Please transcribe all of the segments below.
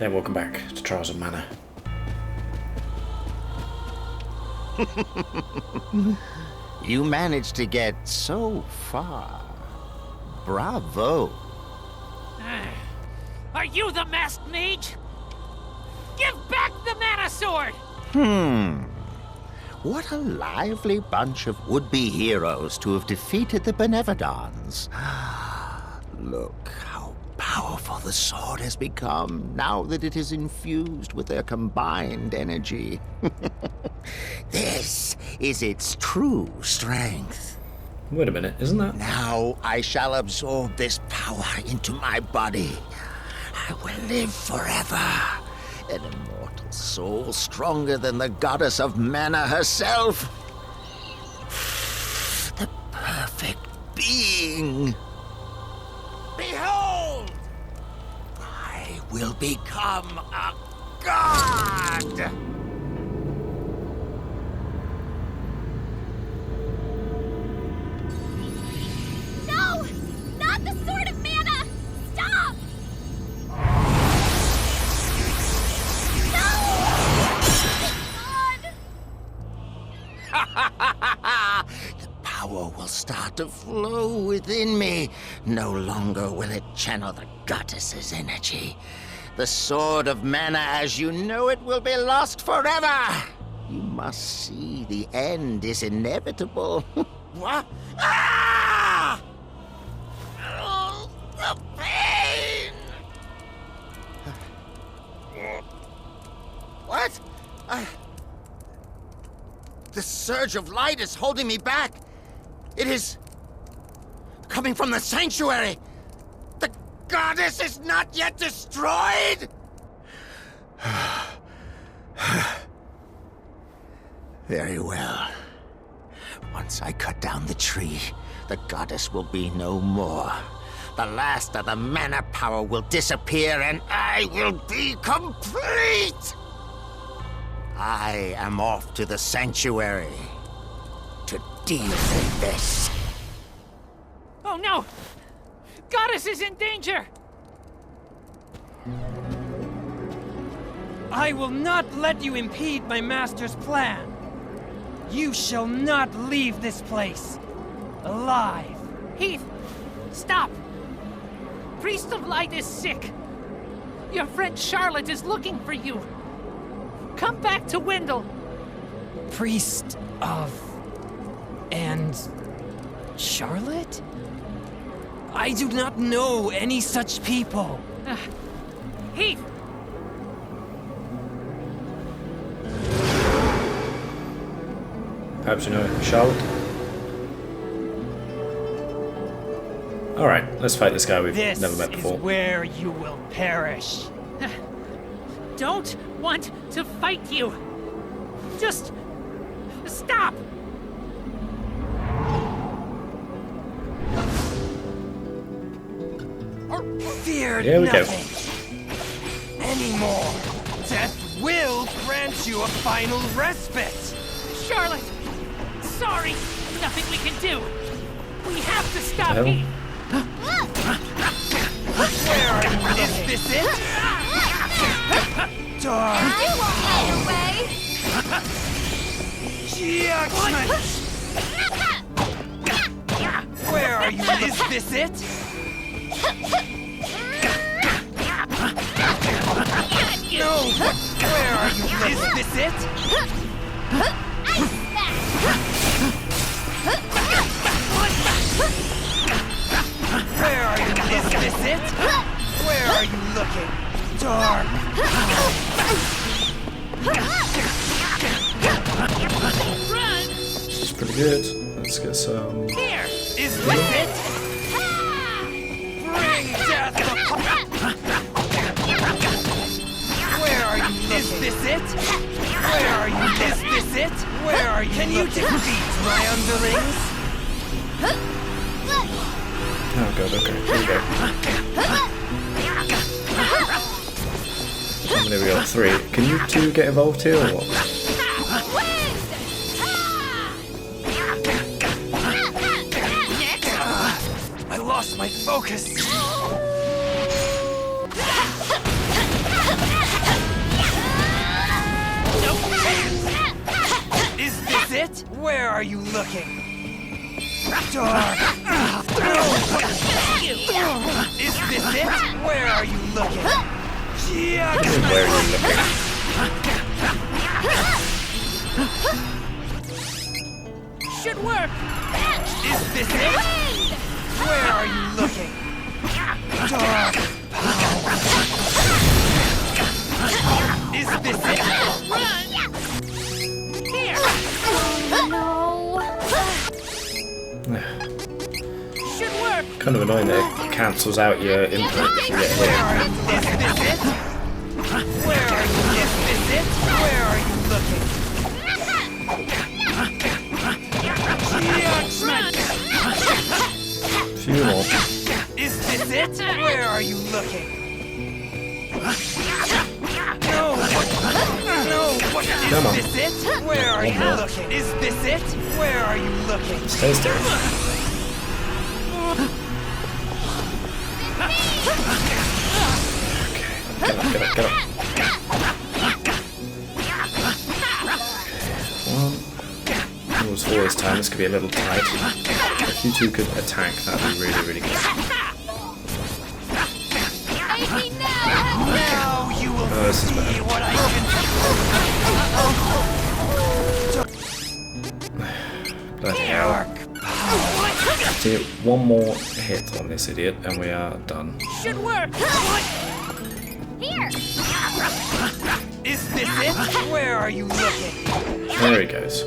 Yeah, welcome back to Trials of Mana. You managed to get so far. Bravo. Are you the masked mage? Give back the mana sword! What a lively bunch of would-be heroes to have defeated the Benevodons. Look how powerful the sword has become now that it is infused with their combined energy. This is its true strength. Wait a minute, isn't that? Now I shall absorb this power into my body. I will live forever. An immortal soul stronger than the goddess of mana herself. The perfect being. Behold! I will become a god! No! Not the Sword of Mana! Stop! The power will start to flow within me. No longer will it channel the goddess's energy. The Sword of Mana as you know it will be lost forever. You must see the end is inevitable. What? Ah! Oh, the pain! What? The surge of light is holding me back. It is coming from the sanctuary. The goddess is not yet destroyed. Very well. Once I cut down the tree, the goddess will be no more. The last of the mana power will disappear and I will be complete. I am off to the sanctuary to deal with this. Oh no! Goddess is in danger! I will not let you impede my master's plan. You shall not leave this place alive. Heath! Stop! Priest of Light is sick. Your friend Charlotte is looking for you. Come back to Wendell. Priest of... and... Charlotte? I do not know any such people. Heath! Perhaps you know Charlotte. Alright, let's fight this guy we've This never met is before. where you will perish. Don't want to fight you. Just stop. Fear Here we go. nothing anymore. Death will grant you a final respite. Charlotte! Sorry! Nothing we can do. We have to stop The hell? Heath. Where are you? Is this it? Dark I won't hide away! judgment. Where are you? Is this it? No. Where are you? Is this it? Where are you? Is this it? Where are you looking? Dark. Run! This is pretty good. Let's get some... Here! Is this it? Bring death Where are you? Is this it? Where are you? Is this it? Where are you? Can you defeat my underlings? Oh god, okay, here we go. How many we got? 3. Can you two get involved here or what? I lost my focus. this it? Where are you looking? Dark. No! Is this it? Where are you looking? Where are you looking? Should work. Is this it? Where are you looking? Dark power. Is this it? Run. Here. No. Should work. Kind of annoying that it cancels out your input if you get hit. Is this it? Where are you? Is this it? Where are you looking? Few more. Is this it? Where are you looking? No! No! Come on. Is this it? Where are you looking? Is this it? Where are you looking? Stay still. Get up, get up, get up. One. It was 4 this time, this could be a little tight. If you two could attack, that would be really, really good. Aid me now, Now you will this is see bad. what I can Bloody hell. See, one more hit on this idiot and we are done. Should work. Here. Is this it? Where are you looking? There he goes.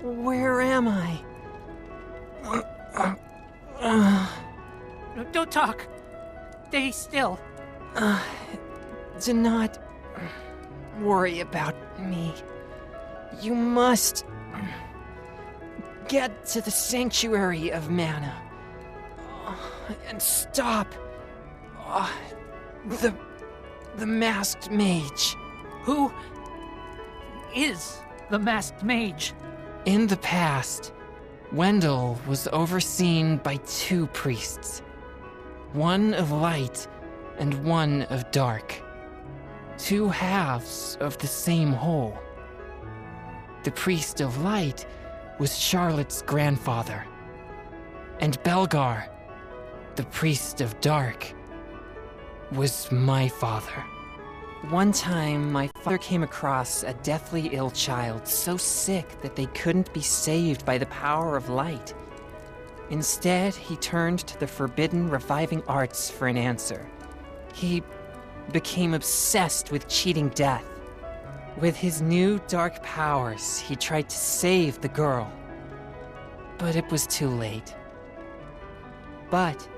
Where am I? No, don't talk. Stay still. Do not worry about me. You must get to the sanctuary of mana and stop the masked mage. Who is the masked mage? In the past, Wendell was overseen by 2 priests, one of light and one of dark, 2 halves of the same whole. The priest of light was Charlotte's grandfather, and Belgar, the priest of dark, was my father. One time, my father came across a deathly ill child so sick that they couldn't be saved by the power of light. Instead, he turned to the forbidden reviving arts for an answer. He became obsessed with cheating death. With his new dark powers, he tried to save the girl. But it was too late. But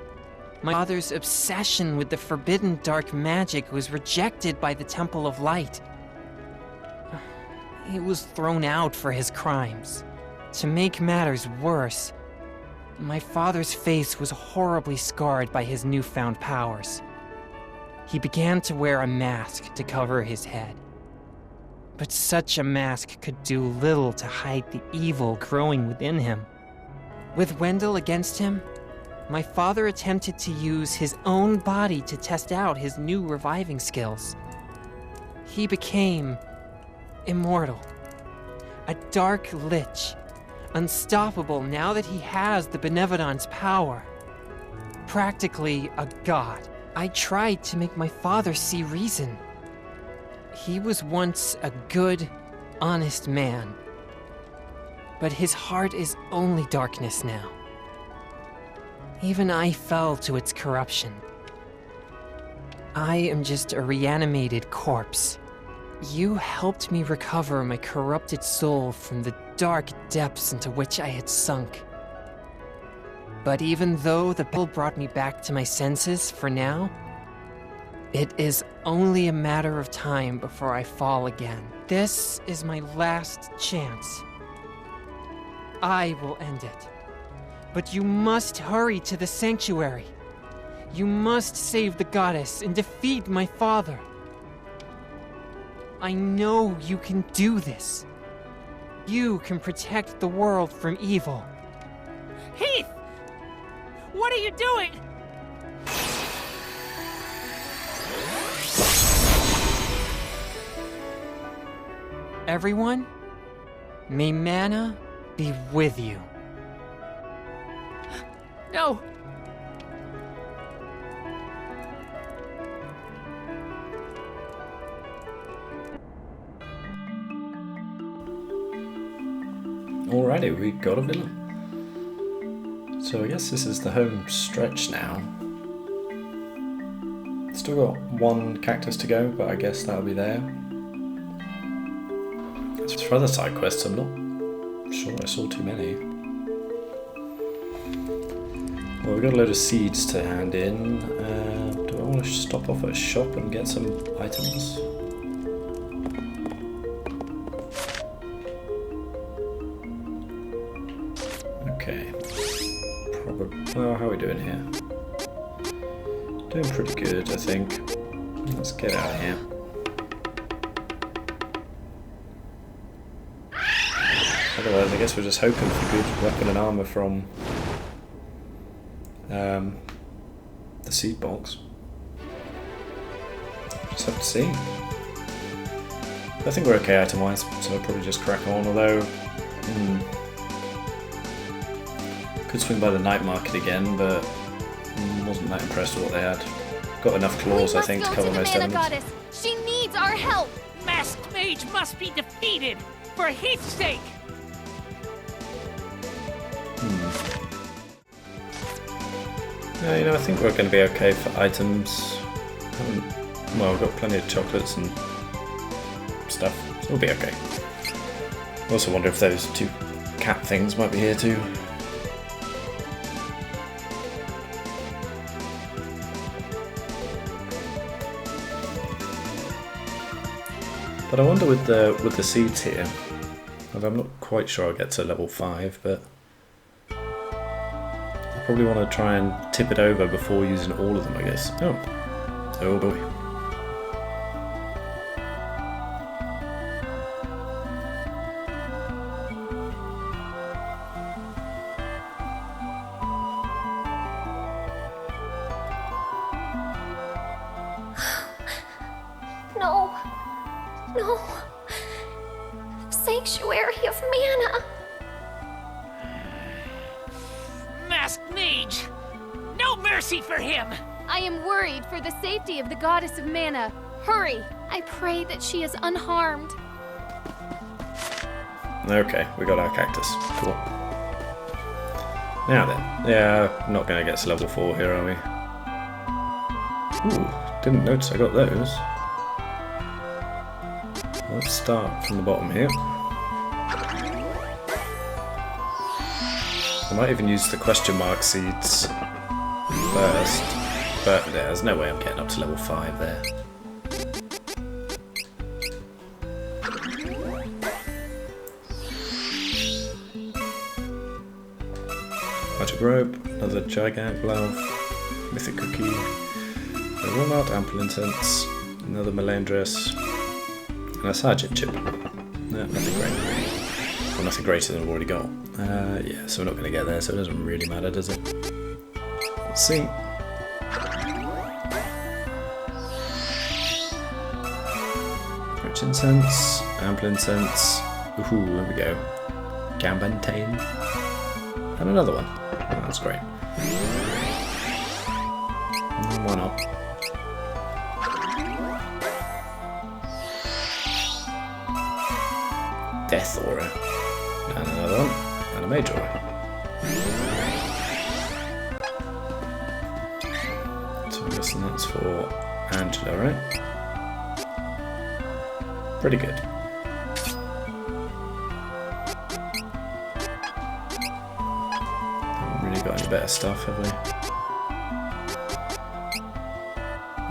my father's obsession with the forbidden dark magic was rejected by the Temple of Light. He was thrown out for his crimes. To make matters worse, my father's face was horribly scarred by his newfound powers. He began to wear a mask to cover his head. But such a mask could do little to hide the evil growing within him. With Wendell against him, my father attempted to use his own body to test out his new reviving skills. He became immortal, a dark lich, unstoppable now that he has the Benevolence power. Practically a god. I tried to make my father see reason. He was once a good, honest man, but his heart is only darkness now. Even I fell to its corruption. I am just a reanimated corpse. You helped me recover my corrupted soul from the dark depths into which I had sunk. But even though the pill brought me back to my senses for now, it is only a matter of time before I fall again. This is my last chance. I will end it. But you must hurry to the sanctuary. You must save the goddess and defeat my father. I know you can do this. You can protect the world from evil. Heath! What are you doing? Everyone, may mana be with you. No! Alrighty, we got a villa. So I guess this is the home stretch now. Still got one cactus to go, but I guess that'll be there. As for other side quests, I'm not sure I saw too many. Well, we got a load of seeds to hand in. Do I want to stop off at a shop and get some items? Okay. Well, how are we doing here? Doing pretty good, I think. Let's get out of here. Otherwise, I guess we're just hoping for good weapon and armor from the seed box. Just have to see. I think we're okay item-wise, so I'll probably just crack on. Although, could swing by the night market again, but wasn't that impressed with what they had. Got enough claws, I think, to cover most elements. Goddess. She needs our help. Masked Mage must be defeated for Heath's sake. Yeah, you know, I think we're going to be okay for items. Well, we've got plenty of chocolates and stuff, so we'll be okay. I also wonder if those two cat things might be here too. But I wonder with the seeds here, and I'm not quite sure I'll get to level 5, but I probably want to try and tip it over before using all of them, I guess. Oh boy. No. No. Sanctuary of Mana. Masked Mage! No mercy for him! I am worried for the safety of the goddess of Mana. Hurry! I pray that she is unharmed. Okay, we got our cactus. Cool. Now then. Yeah, not going to get to level 4 here, are we? Ooh, didn't notice I got those. Let's start from the bottom here. I might even use the question mark seeds first, but there's no way I'm getting up to level 5 there. Magic rope, another gigant glove, mythic cookie, a walnut, ample incense, another melandress, and a sergeant chip. No, nothing great. Well, nothing greater than we've already got. Yeah, so we're not going to get there, so it doesn't really matter, does it? Let's see. Rich incense, ample incense. Ooh, there we go. Gambantane. And another one. Oh, that's great. Why not? Death aura. And another one. And a mage aura. So I'm guessing that's for Angela, right? Pretty good. Haven't really got any better stuff, have we?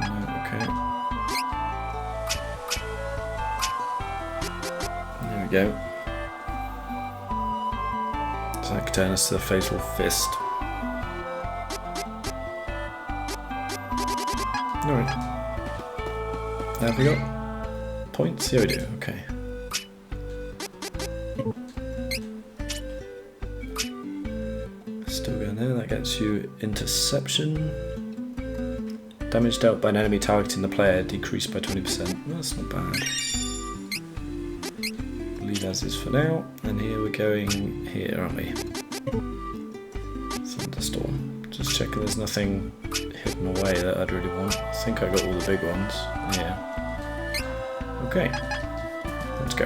No, okay. There we go. So that could turn us to the Fatal Fist. Alright. Have we got points? Yeah, we do. Okay. Still going there. That gets you interception. Damage dealt by an enemy targeting the player decreased by 20%. Well, that's not bad. Leave as is for now. And here we're going here, aren't we? Thunderstorm. Just checking there's nothing hidden away that I'd really want. I think I got all the big ones. Yeah. Okay. Let's go.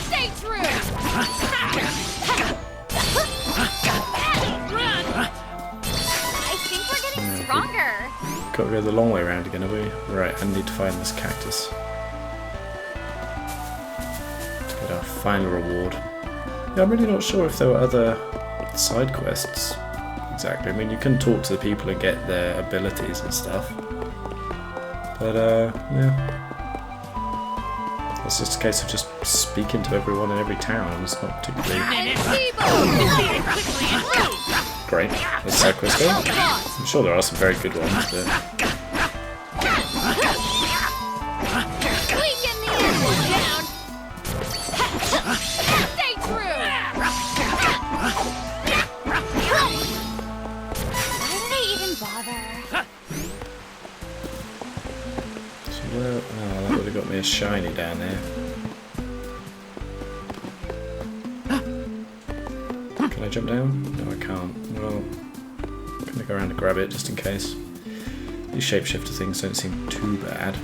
Stay true. I think we're getting stronger. Got to go the long way around again, have we? Right, I need to find this cactus. To get our final reward. Yeah, I'm really not sure if there were other side quests exactly. I mean, you can talk to the people and get their abilities and stuff. But, yeah. It's just a case of just speaking to everyone in every town. It's not particularly great. Let's side quest go. I'm sure there are some very good ones, but... that would have got me a shiny down there. Can I jump down? No, I can't. Well, I'm gonna go around and grab it just in case. These shapeshifter things don't seem too bad.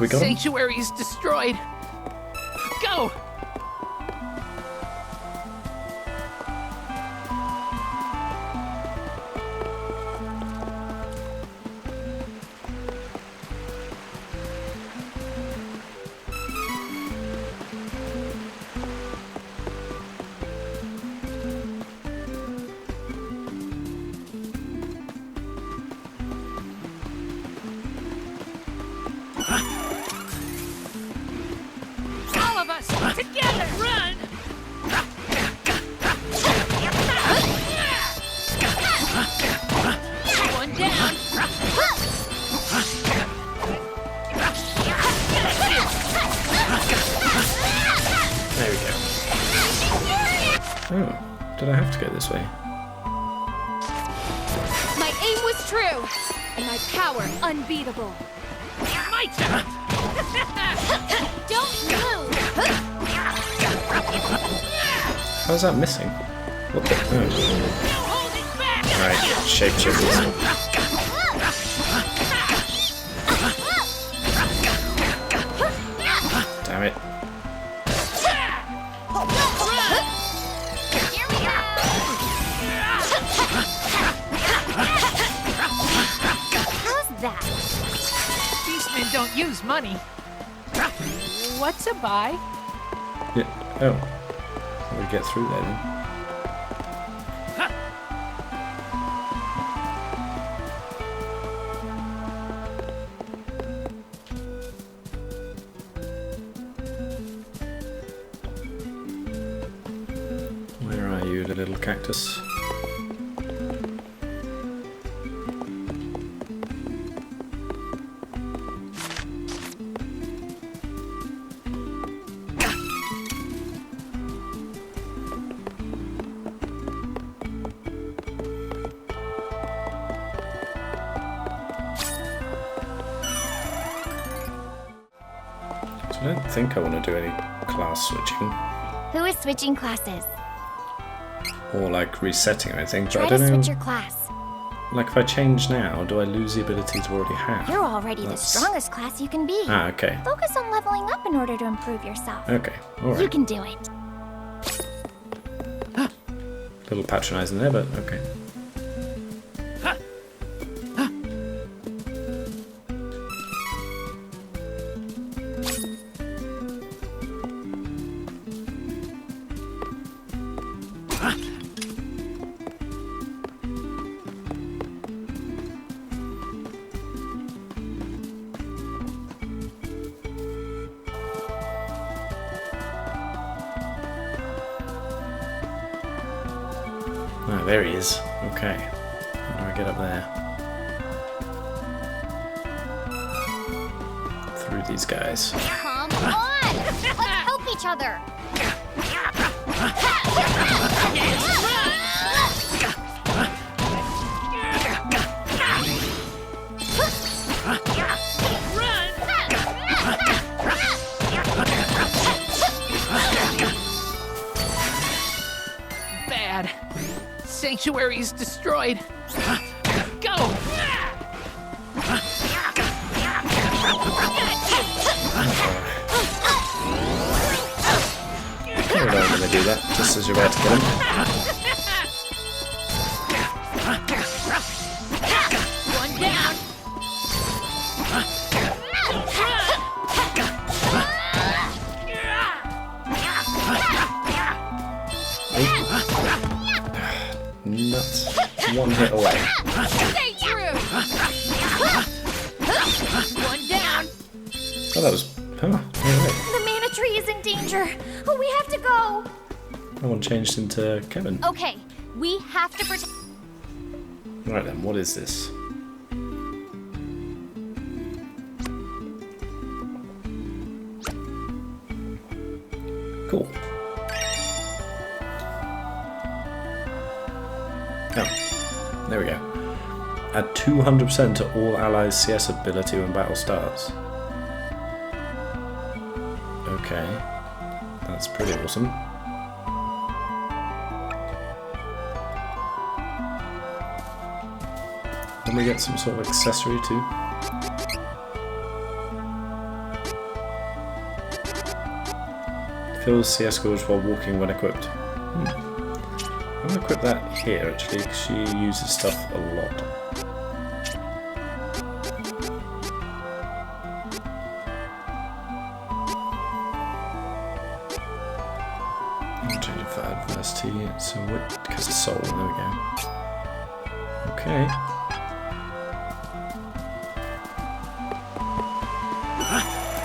We got him? Sanctuary is destroyed. Go! Together! Run! One down! There we go. Oh, did I have to go this way? My aim was true, and my power unbeatable. My turn! Don't move! How's that missing? What the? Oh. Right, shapeshifters. Damn it. Here we go! How's that? Beastmen don't use money. What's a buy? Yeah. Oh. We get through there then. Where are you, the little cactus? So I don't think I want to do any class switching. Who is switching classes? Or like resetting or anything, but Try I to don't know. switch your class. Like if I change now, do I lose the abilities I already have? You're already That's- the strongest class you can be. Ah, okay. Focus on leveling up in order to improve yourself. Okay, You alright. can do it. A little patronising there, but okay. Oh, there he is. Okay. How do I get up there? Through these guys. Come on! Let's help each other! Bad. Sanctuary is destroyed. Go! I don't know when they do that, just as you're about to get him. One down. Nuts. One hit away. Stay true! One down. Oh, that was... Oh, alright. The mana tree is in danger. Oh, we have to go. That one changed into Kevin. Okay, we have to protect. Right then, what is this? Cool. Oh, there we go. Add 200% to all allies' CS ability when battle starts. Okay, that's pretty awesome. Then we get some sort of accessory too. Fills CS scores while walking when equipped. I'm going to equip that here actually, because she uses stuff a lot. I'll change it for adversity, so because it's soul, there we go. Okay.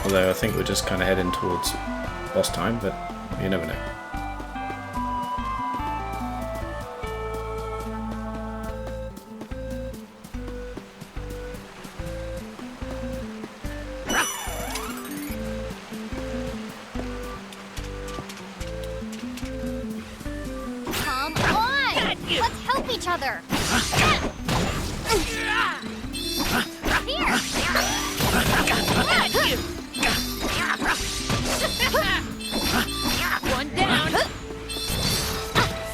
Although I think we're just kind of heading towards boss time, but you never know. Come on! Let's help each other. One down.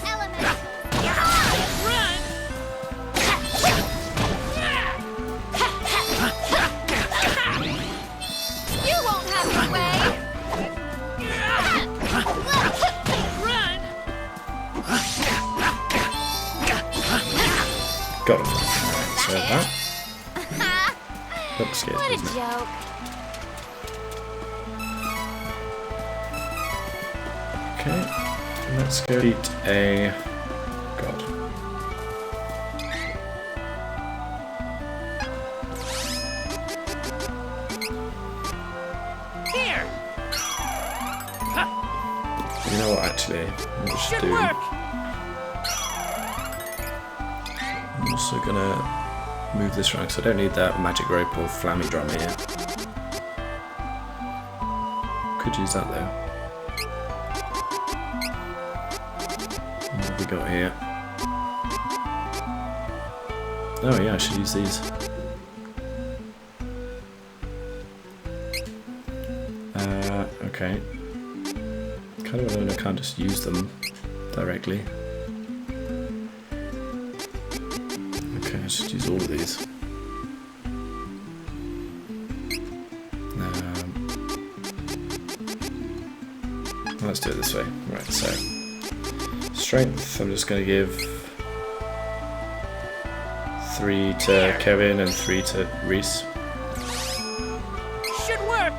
Element. Run. You won't have your way. Run. Got him. So that looks good, What a doesn't it? joke. Okay, let's go eat a god. Here. You know what, actually, what we should Good do? work. I'm also gonna move this around because I don't need that magic rope or flammy drum here. Could use that though. What have we got here? Oh yeah, I should use these. Okay. Kind of annoying I can't just use them directly. Okay, I should use all of these. Let's do it this way. Right, so strength, I'm just going to give 3 to Kevin and 3 to Reisz. Should work.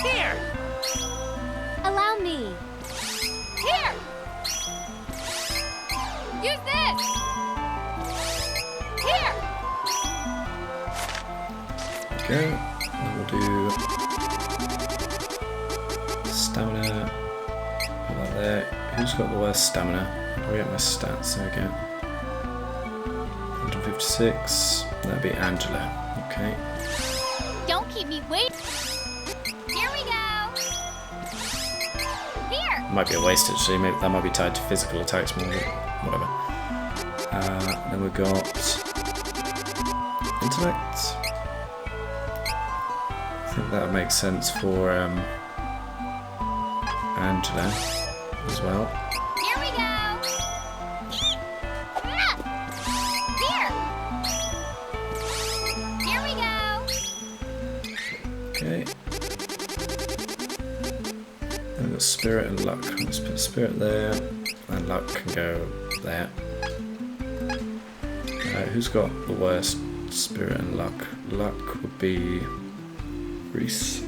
Here. Allow me. Here! Use this! Here! Okay, and we'll do stamina. Put that there. Who's got the worst stamina? How do we get my stats? There we go. 156. That'd be Angela. Okay. Don't keep me waiting. Here we go. Here. Might be a waste actually. Maybe that might be tied to physical attacks more. Whatever. Then we've got intellect. I think that would make sense for Angela as well. Here we go. Ah! Here. Here we go. Okay. And we've got spirit and luck. Let's put spirit there, and luck can go there. Who's got the worst spirit and luck? Luck would be Reisz.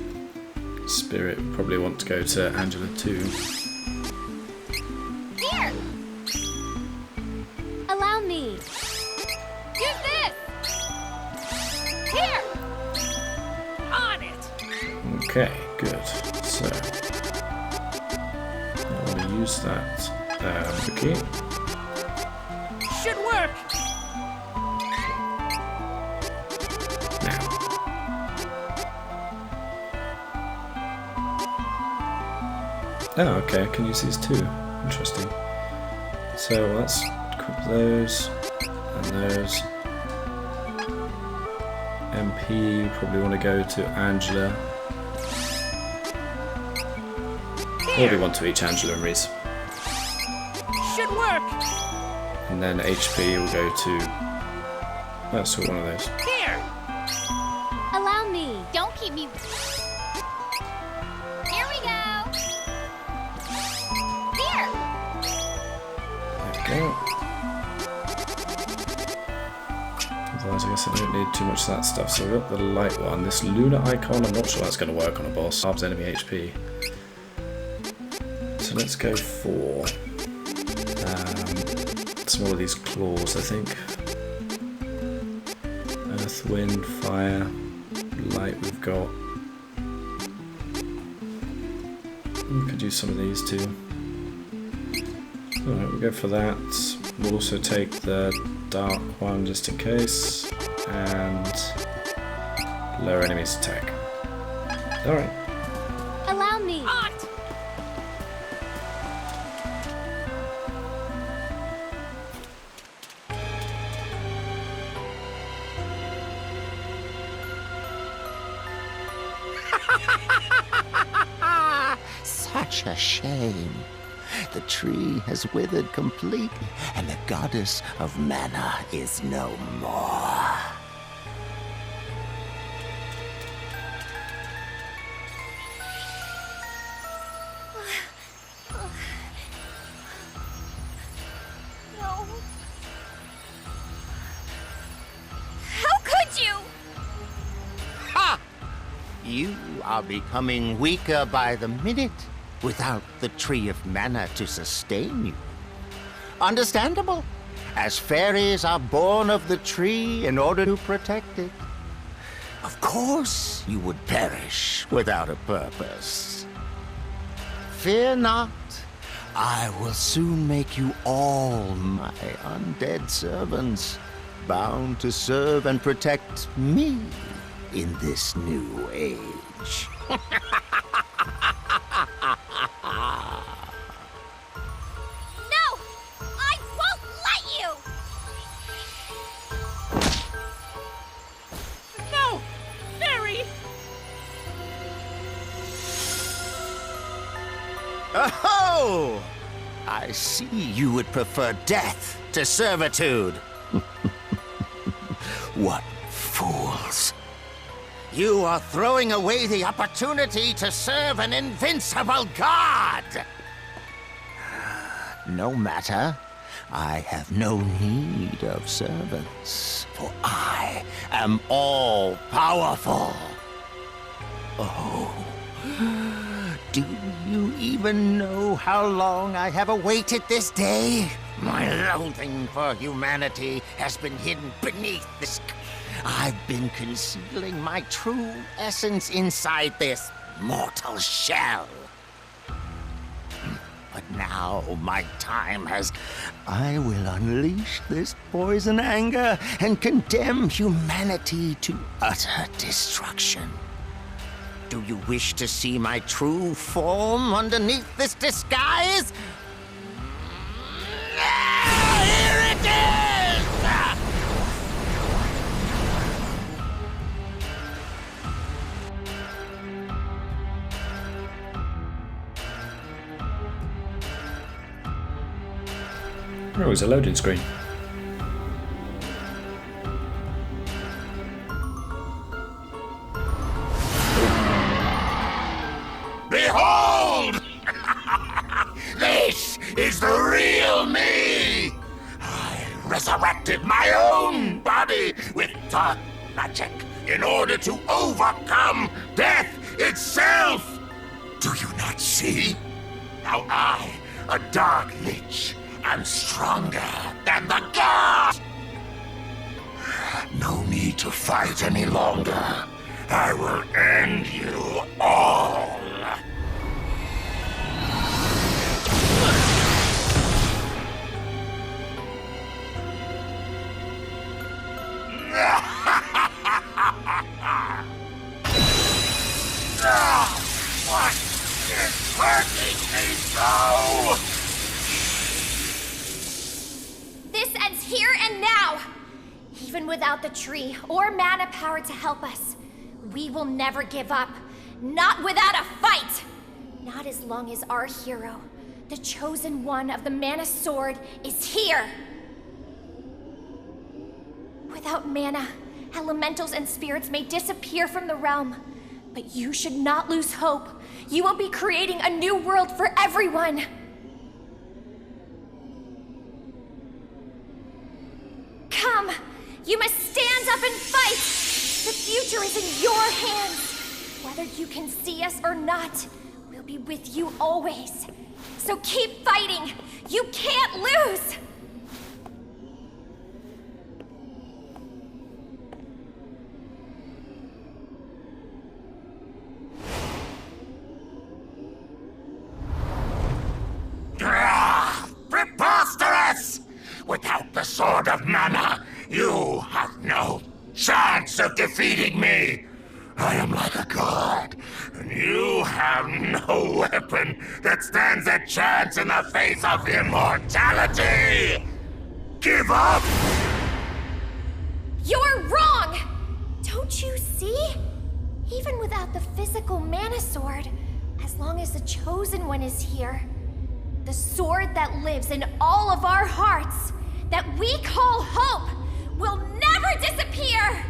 Spirit would probably want to go to Angela too. Here. Allow me. Use this! Here! On it. Okay, good. So I want to use that cookie. Should work. Now. Oh, okay, I can use these too. Interesting. So let's equip those and those. MP probably want to go to Angela. Or do one to each, Angela and Reisz. Should work. And then HP will go to... Let's do one of those. Here. Allow me. Don't keep me. Here we go. Here. There we go. Otherwise, I guess I don't need too much of that stuff. So we've got the light one. This lunar icon, I'm not sure that's going to work on a boss. Halves enemy HP. So let's go for some more of these claws, I think. Earth, wind, fire, light we've got. We could use some of these too. Alright, we'll go for that. We'll also take the dark one just in case. And lower enemy's attack. Alright. Allow me. On it. Such a shame. The tree has withered completely, and the goddess of mana is no more. No. How could you? Ha! You are becoming weaker by the minute without the tree of mana to sustain you. Understandable, as fairies are born of the tree in order to protect it. Of course you would perish without a purpose. Fear not. I will soon make you all my undead servants, bound to serve and protect me in this new age. No! I won't let you! No! Fairy! Oh! I see you would prefer death to servitude. What fools. You are throwing away the opportunity to serve an invincible god! No matter. I have no need of servants, for I am all-powerful. Oh, do you even know how long I have awaited this day? My loathing for humanity has been hidden beneath this. I've been concealing my true essence inside this mortal shell. But now my time has... I will unleash this poison anger and condemn humanity to utter destruction. Do you wish to see my true form underneath this disguise? Here it is! Oh, it's a loading screen. Behold! This is the real me! I resurrected my own body with dark magic in order to overcome death itself! Do you not see? Now I, a dark lich, am stronger than the gods! No need to fight any longer. I will end you all! What is hurting me so? This ends here and now! Even without the tree or mana power to help us, we will never give up. Not without a fight! Not as long as our hero, the chosen one of the mana sword, is here! Without mana, elementals and spirits may disappear from the realm. But you should not lose hope. You will be creating a new world for everyone! Come! You must stand up and fight! The future is in your hands! Whether you can see us or not, we'll be with you always. So keep fighting! You can't lose! Preposterous! Without the Sword of Mana, you have no chance of defeating me! I am like a god, and you have no weapon that stands a chance in the face of immortality! Give up! You're wrong! Don't you see? Even without the physical mana sword, as long as the Chosen One is here, the sword that lives in all of our hearts, that we call hope, will never disappear!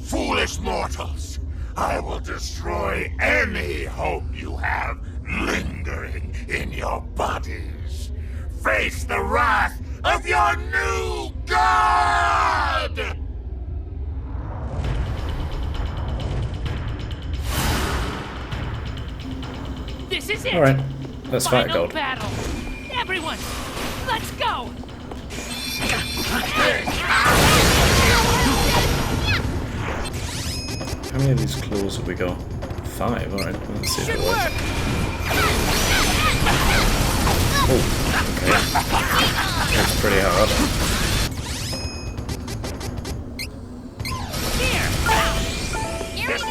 Foolish mortals! I will destroy any hope you have lingering in your bodies. Face the wrath of your new god! This is it! Alright, let's fight Final God. battle! Everyone, let's go! How many of these claws have we got? 5, alright, let's see if it Should works. work! Oh, okay. That's pretty hard. Here! Here we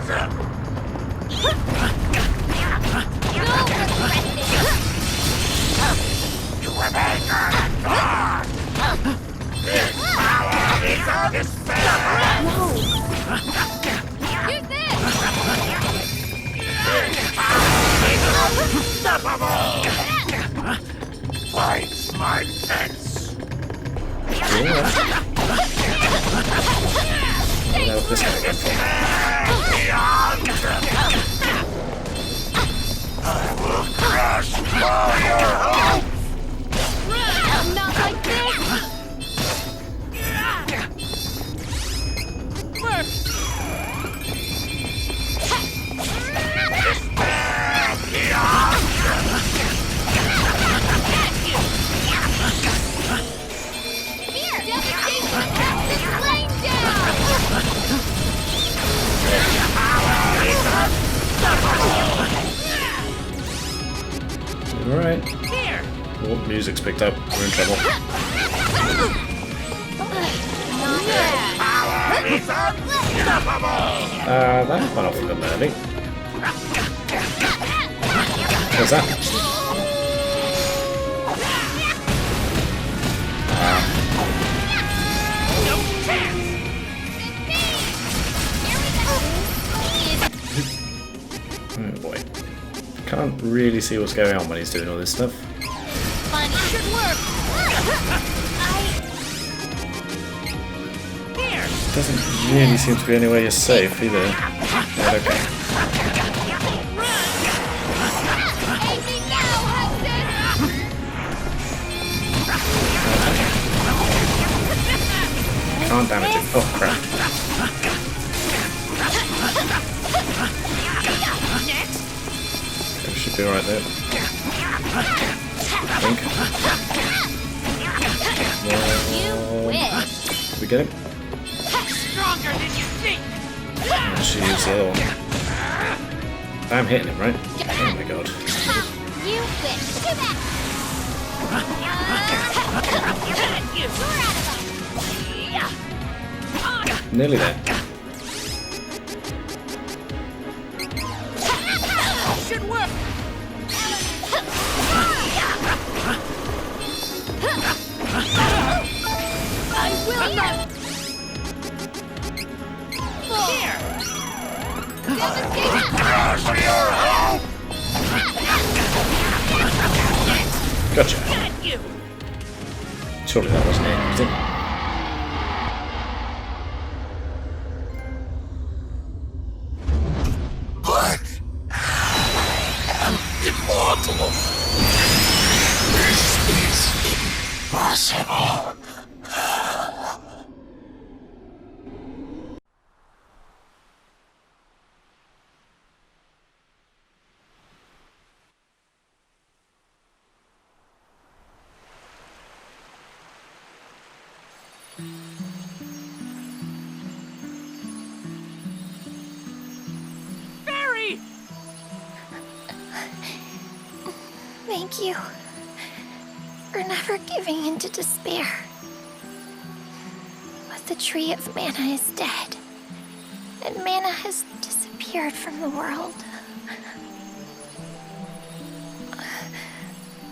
go! You'll regret this! You have angered God! This power is undispelled! Use this! Now this guy again for. Not like this! Here, devastation! Cut this lane down! Alright. Here! Oh, music's picked up. We're in trouble. That went off a bit early. What's that? Oh boy. Can't really see what's going on when he's doing all this stuff. Funny should work! Here! Doesn't really seem to be anywhere you're safe either. Right, okay. Aiming now, Hudson! Can't damage it. Oh crap. Okay, we should be alright there. I think. You wish! Did we get him? Stronger than you think! She's I'm hitting him, right? Oh my god. You wish! Too bad! You! Nearly there. Should work! I will not! Here! Gotcha. Got you! Surely that wasn't it, was it? But I am immortal. This is impossible. Barry! Thank you for never giving in to despair. But the tree of mana is dead, and mana has disappeared from the world.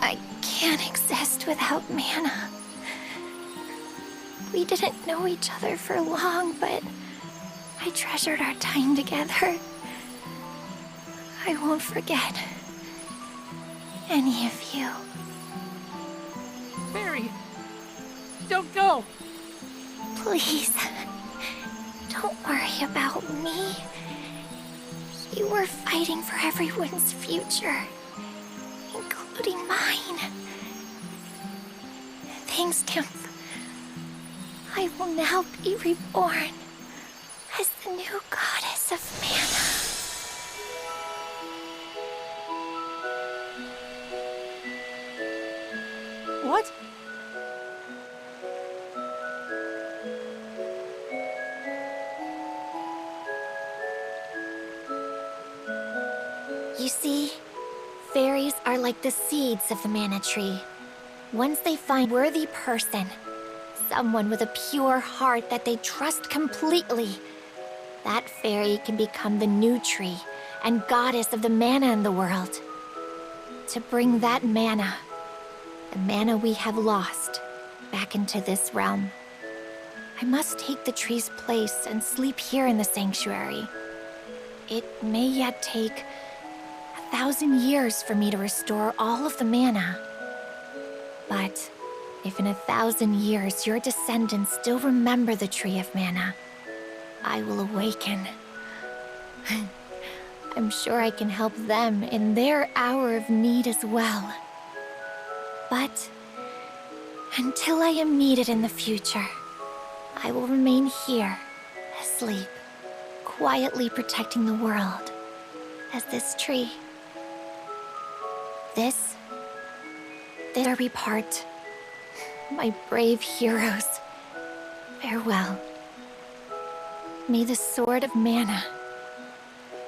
I can't exist without mana. We didn't know each other for long, but I treasured our time together. I won't forget any of you. Barry! Don't go! Please, don't worry about me. You were fighting for everyone's future, including mine. Thanks, Nymph. I will now be reborn as the new goddess of mana. What? You see, fairies are like the seeds of the mana tree. Once they find a worthy person, someone with a pure heart that they trust completely, that fairy can become the new tree and goddess of the mana in the world. To bring that mana, the mana we have lost, back into this realm, I must take the tree's place and sleep here in the sanctuary. It may yet take 1,000 years for me to restore all of the mana. But If in 1,000 years your descendants still remember the Tree of Mana, I will awaken. I'm sure I can help them in their hour of need as well. But until I am needed in the future, I will remain here, asleep, quietly protecting the world, as this tree. This will be part. My brave heroes, farewell. May the Sword of Mana,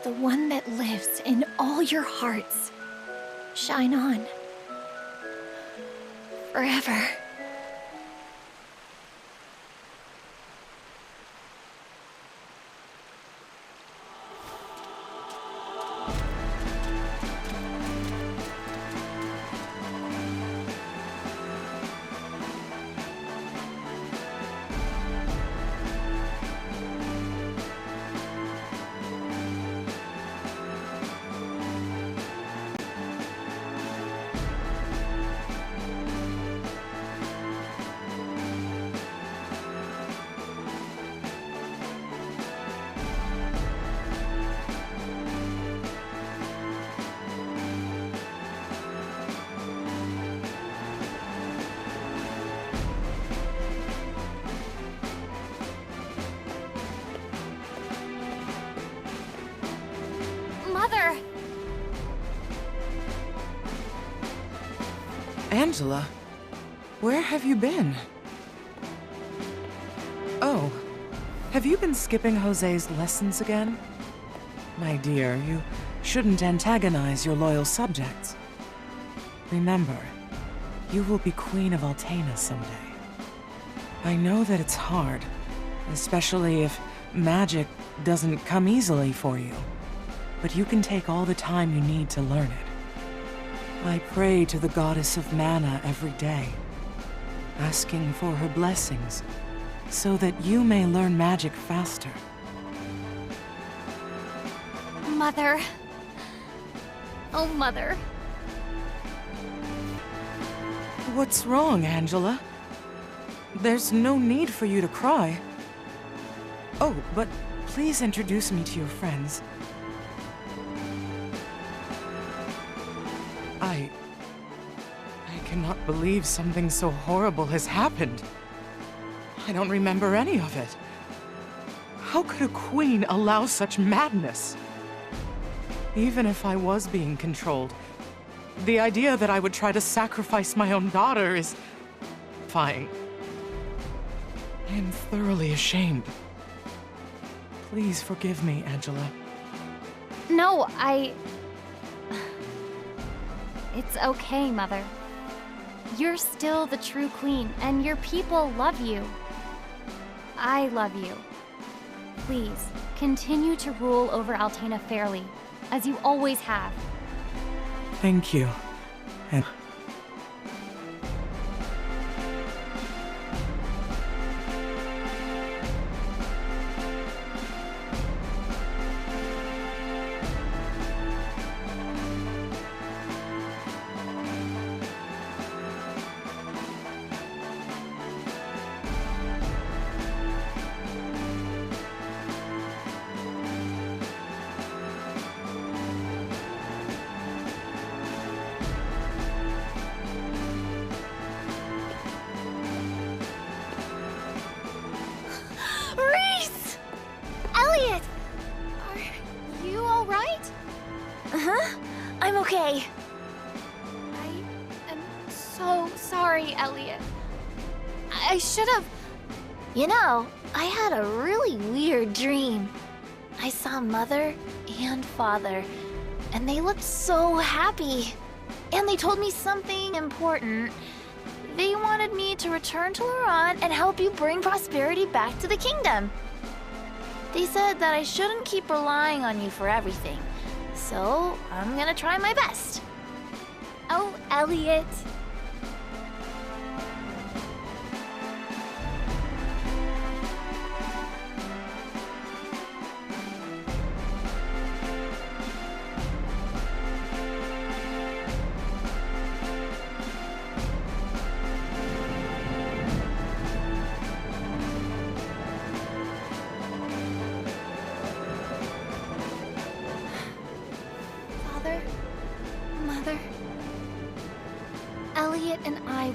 the one that lives in all your hearts, shine on. Forever. Mother! Angela, where have you been? Oh, have you been skipping Jose's lessons again? My dear, you shouldn't antagonize your loyal subjects. Remember, you will be Queen of Altena someday. I know that it's hard, especially if magic doesn't come easily for you. But you can take all the time you need to learn it. I pray to the Goddess of Mana every day, asking for her blessings, so that you may learn magic faster. Mother. Oh, Mother. What's wrong, Angela? There's no need for you to cry. Oh, but please introduce me to your friends. I cannot believe something so horrible has happened. I don't remember any of it. How could a queen allow such madness? Even if I was being controlled, the idea that I would try to sacrifice my own daughter is terrifying. I am thoroughly ashamed. Please forgive me, Angela. No, It's okay, Mother. You're still the true queen, and your people love you. I love you. Please, continue to rule over Altena fairly, as you always have. Thank you. And Reisz! Elliot! Are you alright? Uh-huh. I'm okay. I am so sorry, Elliot. I should have... You know, I had a really weird dream. I saw Mother and Father, and they looked so happy. And they told me something important. They wanted me to return to Loran and help you bring prosperity back to the kingdom. They said that I shouldn't keep relying on you for everything. So, I'm gonna try my best. Oh, Elliot.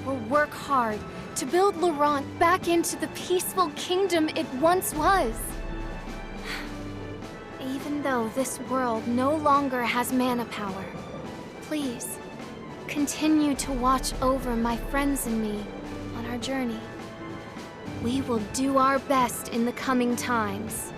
will work hard to build Laurent back into the peaceful kingdom it once was. Even though this world no longer has mana power, please, continue to watch over my friends and me on our journey. We will do our best in the coming times.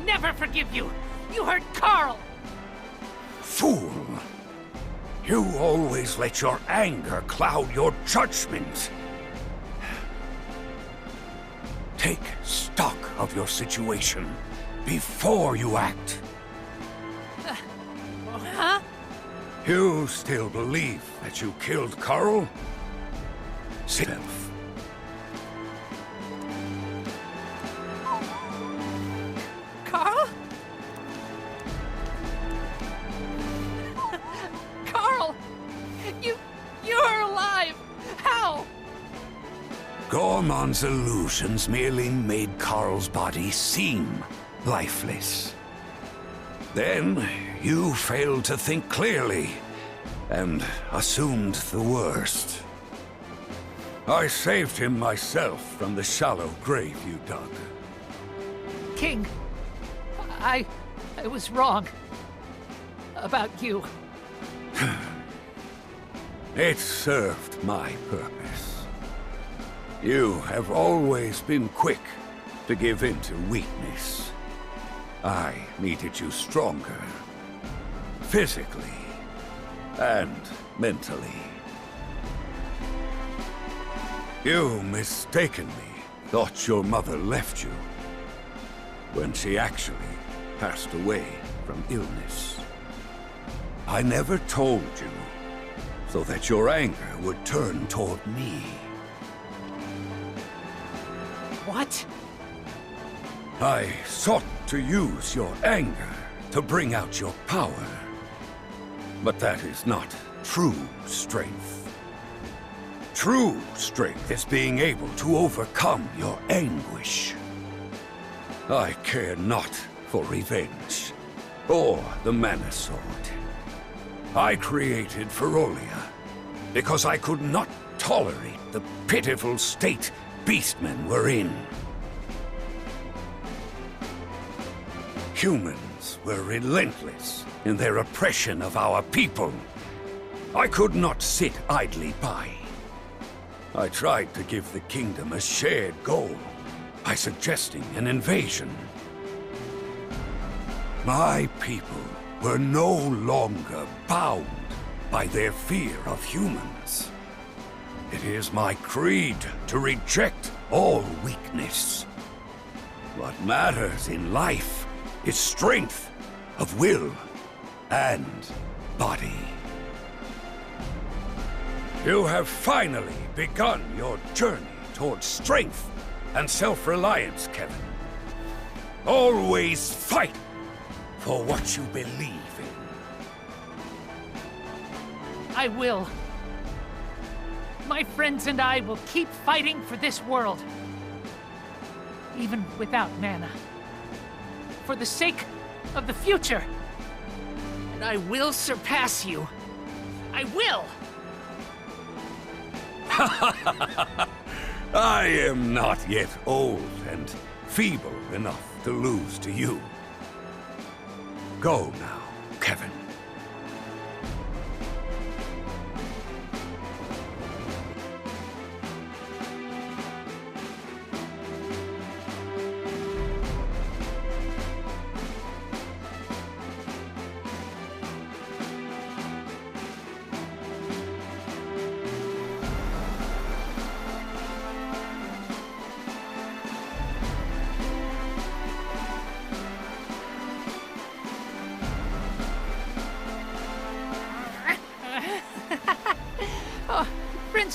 Never forgive you! You hurt Carl! Fool! You always let your anger cloud your judgment. Take stock of your situation before you act. Huh? You still believe that you killed Carl? Self. Carl? Carl! You're alive! How? Gormon's illusions merely made Carl's body seem lifeless. Then, you failed to think clearly, and assumed the worst. I saved him myself from the shallow grave you dug. King, I was wrong. About you. It served my purpose. You have always been quick to give in to weakness. I needed you stronger. Physically and mentally. You mistakenly thought your mother left you, when she actually passed away from illness. I never told you, so that your anger would turn toward me. What? I sought to use your anger to bring out your power. But that is not true strength. True strength is being able to overcome your anguish. I care not for revenge, or the Mana Sword. I created Ferolia because I could not tolerate the pitiful state beastmen were in. Humans were relentless in their oppression of our people. I could not sit idly by. I tried to give the kingdom a shared goal by suggesting an invasion. My people were no longer bound by their fear of humans. It is my creed to reject all weakness. What matters in life is strength of will and body. You have finally begun your journey towards strength and self-reliance, Kevin. Always fight for what you believe in. I will. My friends and I will keep fighting for this world. Even without mana. For the sake of the future. And I will surpass you. I will! I am not yet old and feeble enough to lose to you. Go now, Kevin.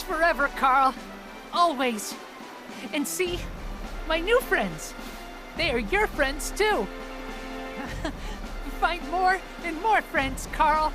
friends forever, Carl. Always. And see, my new friends. They are your friends, too. Find more and more friends, Carl.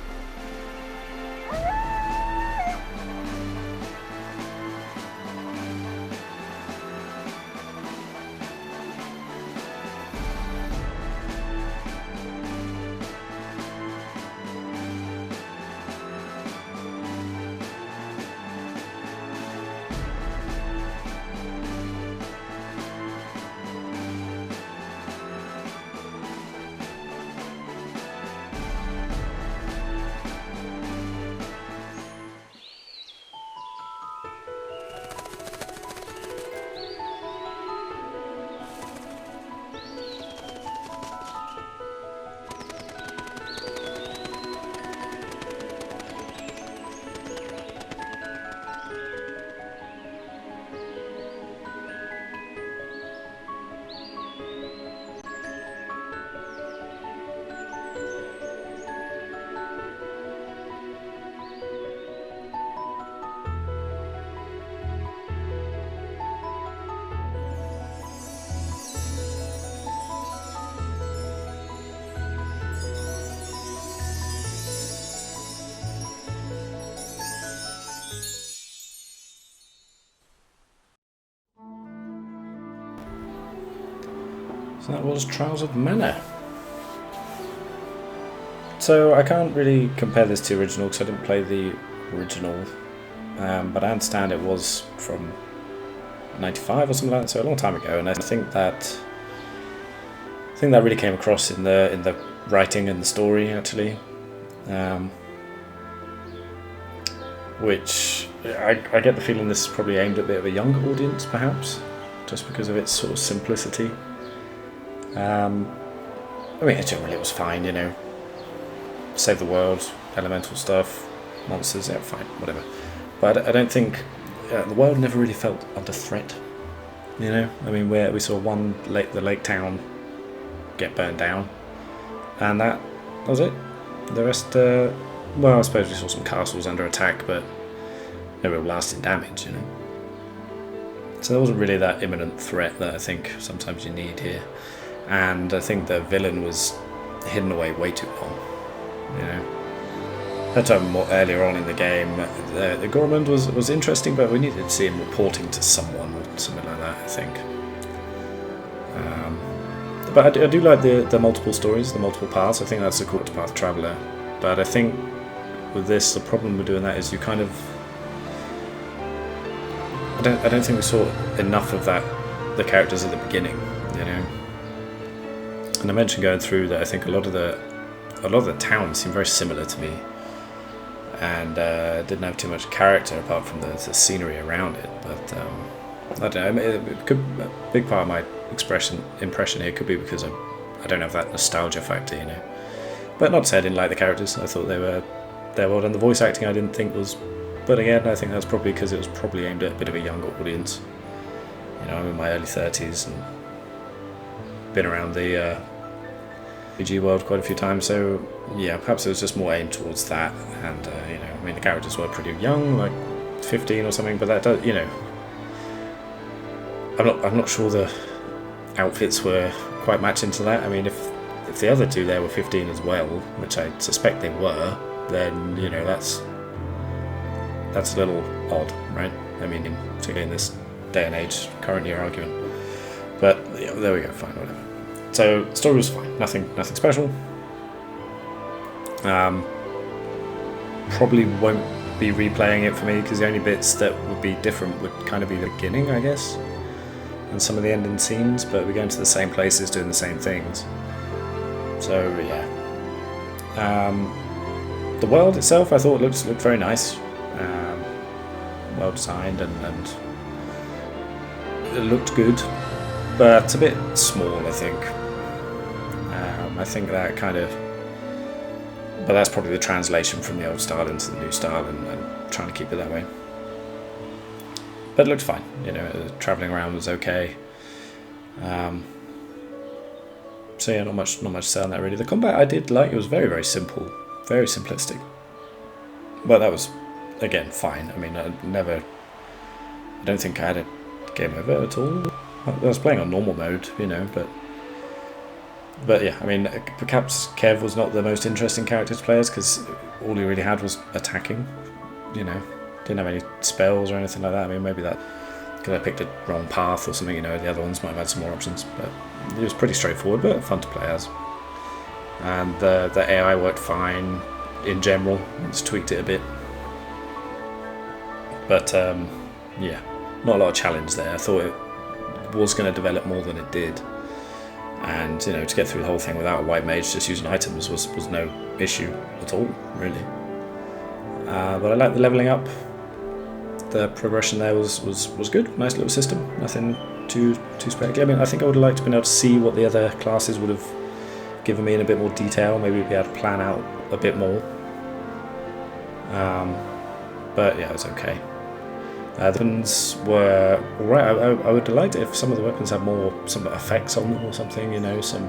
So that was Trials of Mana. So I can't really compare this to the original because I didn't play the original, but I understand it was from 95 or something like that, so a long time ago, and I think that really came across in the writing and the story actually, which I get the feeling this is probably aimed at a bit of a younger audience perhaps, just because of its sort of simplicity. I mean, generally it was fine, you know, save the world, elemental stuff, monsters, yeah, fine, whatever. But I don't think the world never really felt under threat, you know. I mean, we saw the lake town get burned down, and that was it. The rest, well, I suppose we saw some castles under attack, but no real lasting damage, you know. So there wasn't really that imminent threat that I think sometimes you need here. And I think the villain was hidden away way too long, you know. That time more earlier on in the game, the Gormand was interesting, but we needed to see him reporting to someone or something like that, I think. But I do like the multiple stories, the multiple paths. I think that's a cool path traveller. But I think with this, the problem with doing that is you kind of... I don't think we saw enough of the characters at the beginning, you know. And I mentioned going through that I think a lot of the towns seem very similar to me, and didn't have too much character apart from the scenery around it. But I don't know. It could, a big part of my impression here could be because I don't have that nostalgia factor, you know. But not to say I didn't like the characters. I thought they were well done. The voice acting I didn't think was, but again I think that's probably because it was probably aimed at a bit of a younger audience. You know, I'm in my early 30s and been around the RPG world quite a few times, so yeah, perhaps it was just more aimed towards that. And you know, I mean, the characters were pretty young, like 15 or something, but that does, you know, I'm not sure the outfits were quite matching to that. I mean, if the other two there were 15 as well, which I suspect they were, then you know that's a little odd, right? I mean, particularly in this day and age, current year argument. But yeah, there we go, fine, whatever. So the story was fine, nothing special. Probably won't be replaying it for me because the only bits that would be different would kind of be the beginning, I guess, and some of the ending scenes. But we're going to the same places, doing the same things. So yeah. The world itself, I thought looked very nice, well designed, and it looked good. But it's a bit small, I think. I think that kind of... But that's probably the translation from the old style into the new style, and trying to keep it that way. But it looked fine, you know, travelling around was okay. So yeah, not much to say on that really. The combat I did like, it was very, very simple, very simplistic. But that was, again, fine. I mean, I never I don't think I had a game over at all. I was playing on normal mode, you know, but yeah, I mean, perhaps Kev was not the most interesting character to play as because all he really had was attacking, you know, didn't have any spells or anything like that. I mean, maybe that because I picked a wrong path or something, you know, the other ones might have had some more options, but it was pretty straightforward, but fun to play as. And the AI worked fine in general, just tweaked it a bit. But yeah, not a lot of challenge there. I thought it was going to develop more than it did. And, you know, to get through the whole thing without a white mage just using items was no issue at all, really. But I like the levelling up. The progression there was good. Nice little system. Nothing too spectacular. I mean, I think I would have liked to have been able to see what the other classes would have given me in a bit more detail. Maybe be able to plan out a bit more. But yeah, it was okay. The weapons were alright. I would have liked it if some of the weapons had some effects on them or something, you know, some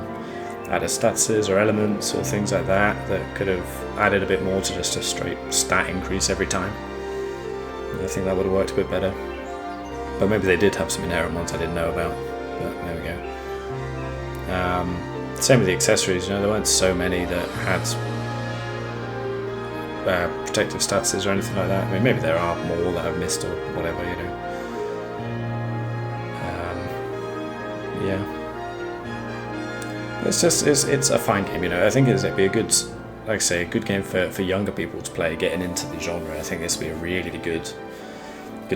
added statuses or elements or things like that could have added a bit more to just a straight stat increase every time. I think that would have worked a bit better. But maybe they did have some inherent ones I didn't know about. But there we go. Same with the accessories, you know, there weren't so many that had protective statuses or anything like that. I mean, maybe there are more that I've missed or whatever, you know. Yeah. It's a fine game, you know. I think it'd be a good, like I say, a good game for younger people to play, getting into the genre. I think this would be a really good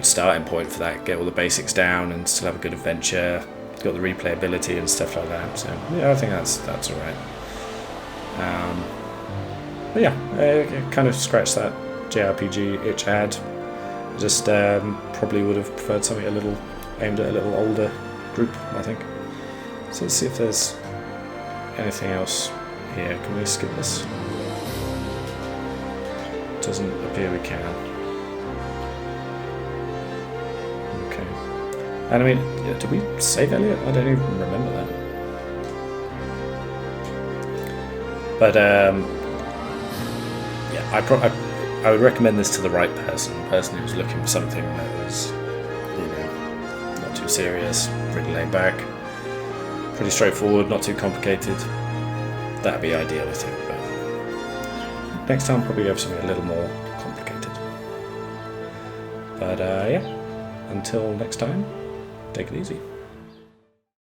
starting point for that. Get all the basics down and still have a good adventure. Got the replayability and stuff like that. So yeah, I think that's alright. But yeah, I kind of scratched that JRPG itch I had. Just probably would have preferred something aimed at a little older group, I think. So let's see if there's anything else here. Can we skip this? Doesn't appear we can. Okay. And I mean, did we save Elliot? I don't even remember that. But yeah, I would recommend this to the right person. The person who's looking for something that was, you know, not too serious, pretty laid back, pretty straightforward, not too complicated. That'd be ideal, I think. But next time, probably have something a little more complicated. But yeah, until next time, take it easy.